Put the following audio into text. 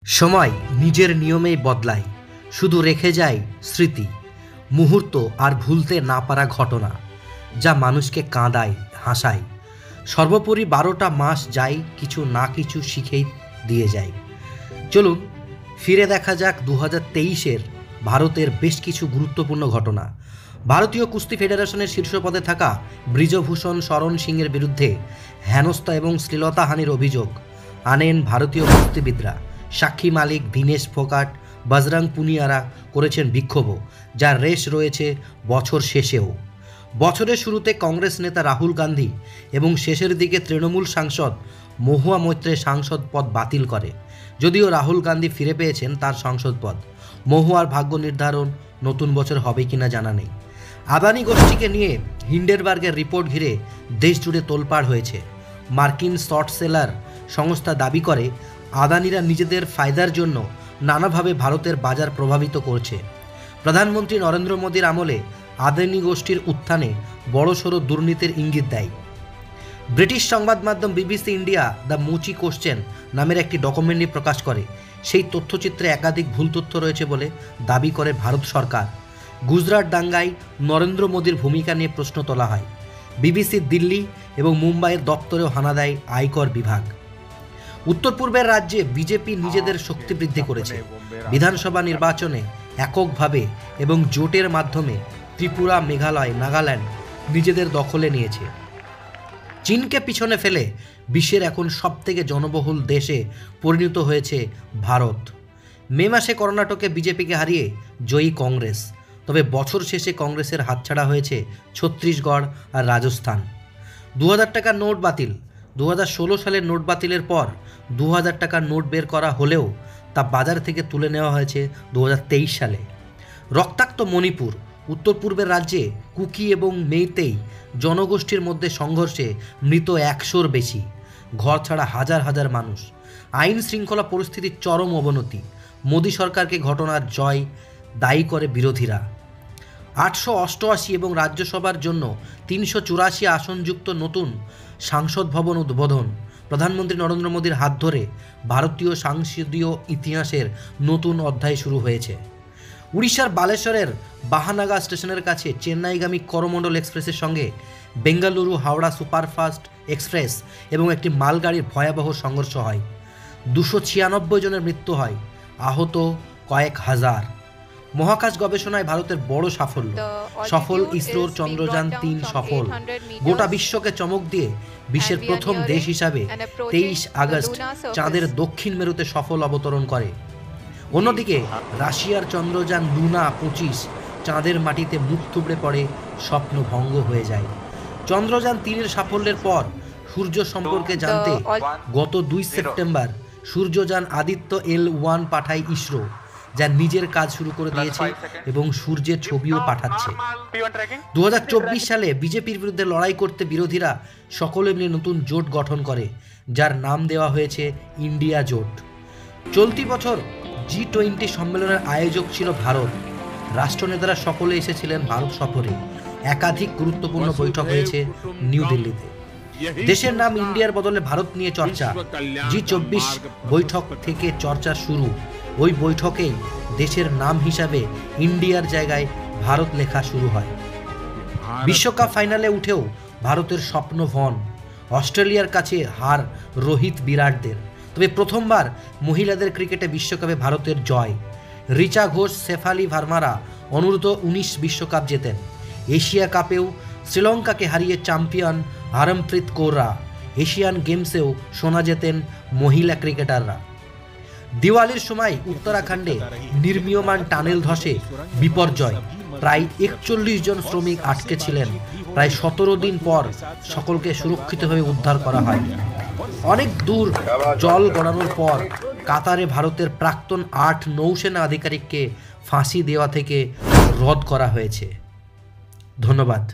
সময় নিজের নিয়মেই বদলায়, শুধু রেখে যায় স্মৃতি, মুহূর্ত আর ভুলতে না পারা ঘটনা, যা মানুষকে কাঁদায়, হাসায়। সর্বোপরি 12টা মাস যায় কিছু না কিছু শিখেই দিয়ে যায়। চলুন ফিরে দেখা যাক 2023-এর ভারতের বেশ কিছু গুরুত্বপূর্ণ ঘটনা। ভারতীয় কুস্তি ফেডারেশনের শীর্ষ পদে থাকা ব্রিজভূষণ শরণ সিংয়ের বিরুদ্ধে হেনস্থা এবং শ্লীলতাহানির অভিযোগ আনেন ভারতীয় কুস্তিবিদরা। সাক্ষী মালিক, দীনেশ ফোগাট, বজরং পুনিয়ারা করেছেন বিক্ষোভও, যার রেশ রয়েছে বছর শেষেও। বছরের শুরুতে কংগ্রেস নেতা রাহুল গান্ধী এবং শেষের দিকে তৃণমূল সাংসদ মহুয়া মৈত্রের সাংসদ পদ বাতিল করে। যদিও রাহুল গান্ধী ফিরে পেয়েছেন তার সাংসদ পদ, মহুয়ার ভাগ্য নির্ধারণ নতুন বছর হবে কিনা জানা নেই। আদানি গোষ্ঠীকে নিয়ে হিন্ডেনবার্গের রিপোর্ট ঘিরে দেশ জুড়ে তোলপাড় হয়েছে। মার্কিন শর্ট সেলার সংস্থা দাবি করে আদানিরা নিজেদের ফায়দার জন্য নানাভাবে ভারতের বাজার প্রভাবিত করছে। প্রধানমন্ত্রী নরেন্দ্র মোদীর আমলে আদানি গোষ্ঠীর উত্থানে বড়সড় দুর্নীতির ইঙ্গিত দেয়। ব্রিটিশ সংবাদ মাধ্যম বিবিসি ইন্ডিয়া দ্য মুচি কোশ্চেন নামের একটি ডকুমেন্টারি প্রকাশ করে। সেই তথ্যচিত্রে একাধিক ভুল তথ্য রয়েছে বলে দাবি করে ভারত সরকার। গুজরাট দাঙ্গায় নরেন্দ্র মোদীর ভূমিকা নিয়ে প্রশ্ন তোলা হয়। বিবিসি দিল্লি এবং মুম্বাইয়ের দপ্তরেও হানা দেয় আয়কর বিভাগ। উত্তর পূর্বের রাজ্যে বিজেপি নিজেদের শক্তি বৃদ্ধি করেছে। বিধানসভা নির্বাচনে এককভাবে এবং জোটের মাধ্যমে ত্রিপুরা, মেঘালয়, নাগাল্যান্ড নিজেদের দখলে নিয়েছে। চীনকে পিছনে ফেলে বিশ্বের এখন সবথেকে জনবহুল দেশে পরিণত হয়েছে ভারত। মে মাসে কর্ণাটকে বিজেপিকে হারিয়ে জয়ী কংগ্রেস, তবে বছর শেষে কংগ্রেসের হাতছাড়া হয়েছে ছত্তিশগড় আর রাজস্থান। 2000 টাকার নোট বাতিল। 2016 সালের নোট বাতিলের পর 2000 টাকার নোট বের করা হলেও তা বাজার থেকে তুলে নেওয়া হয়েছে 2023 সালে। রক্তাক্ত মণিপুর। উত্তর পূর্বের রাজ্যে কুকি এবং মেইতেই জনগোষ্ঠীর মধ্যে সংঘর্ষে মৃত 100-র বেশি, ঘর ছাড়া হাজার হাজার মানুষ। আইন শৃঙ্খলা পরিস্থিতির চরম অবনতি। মোদী সরকারকে ঘটনার জয় দায়ী করে বিরোধীরা। 888 এবং রাজ্যসভার জন্য 384 আসনযুক্ত নতুন সংসদ ভবন উদ্বোধন। প্রধানমন্ত্রী নরেন্দ্র মোদীর হাত ধরে ভারতীয় সংসদীয় ইতিহাসের নতুন অধ্যায় শুরু হয়েছে। উড়িষ্যার বালেশ্বরের বাহানাগা স্টেশনের কাছে চেন্নাইগামী করমণ্ডল এক্সপ্রেসের সঙ্গে বেঙ্গালুরু হাওড়া সুপারফাস্ট এক্সপ্রেস এবং একটি মালগাড়ির ভয়াবহ সংঘর্ষ হয়। 296 জনের মৃত্যু হয়, আহত কয়েক হাজার। মহাকাশ গবেষণায় ভারতের বড় সাফল্য। সফল ইসরোর চন্দ্রযান 3 সফল। গোটা বিশ্বকে চমক দিয়ে বিশ্বের প্রথম দেশ হিসাবে 23 আগস্ট চাঁদের দক্ষিণ মেরুতে সফল অবতরণ করে। অন্যদিকে রাশিয়ার চন্দ্রযান লুনা 25 চাঁদের মাটিতে মুখ থুবড়ে পড়ে, স্বপ্ন ভঙ্গ হয়ে যায়। চন্দ্রযান 3-এর সাফল্যের পর সূর্য সম্পর্কে জানতে গত 2 সেপ্টেম্বর সূর্যযান আদিত্য L1 পাঠায় ইসরো, যা নিজের কাজ শুরু করে দিয়েছে এবং সূর্যের ছবিও পাঠাচ্ছে। 2024 সালে বিজেপির বিরুদ্ধে লড়াই করতে বিরোধীরা সকলে মিলে নতুন জোট গঠন করে, যার নাম দেওয়া হয়েছে ইন্ডিয়া জোট। চলতি বছর G20 সম্মেলনের আয়োজক ছিল ভারত। রাষ্ট্রনেতারা সকলে এসেছিলেন ভারত সফরে। একাধিক গুরুত্বপূর্ণ বৈঠক হয়েছে নিউ দিল্লিতে। দেশের নাম ইন্ডিয়ার বদলে ভারত নিয়ে চর্চা। G20 বৈঠক থেকে চর্চা শুরু। ওই বৈঠকেই দেশের নাম হিসাবে ইন্ডিয়ার জায়গায় ভারত লেখা শুরু হয়। বিশ্বকাপ ফাইনালে উঠেও ভারতের স্বপ্ন ভন। অস্ট্রেলিয়ার কাছে হার রোহিত বিরাটদের, তবে প্রথমবার মহিলাদের ক্রিকেটে বিশ্বকাপে ভারতের জয়। রিচা ঘোষ, শেফালি ভার্মারা অনূর্ধ্ব-19 বিশ্বকাপ জেতেন। এশিয়া কাপেও শ্রীলঙ্কাকে হারিয়ে চ্যাম্পিয়ন হরমপ্রীত কৌররা। এশিয়ান গেমসেও সোনা জেতেন মহিলা ক্রিকেটাররা। দিওয়ালির সময় উত্তরাখণ্ডে নির্মীয়মান টানেল ধসে বিপর্যয়। প্রায় 41 জন শ্রমিক আটকে ছিলেন। প্রায় 17 দিন পর সকলকে সুরক্ষিতভাবে উদ্ধার করা হয়। অনেক দূর জল গড়ানোর পর কাতারে ভারতের প্রাক্তন 8 নৌসেনা আধিকারিককে ফাঁসি দেওয়া থেকে রদ করা হয়েছে। ধন্যবাদ।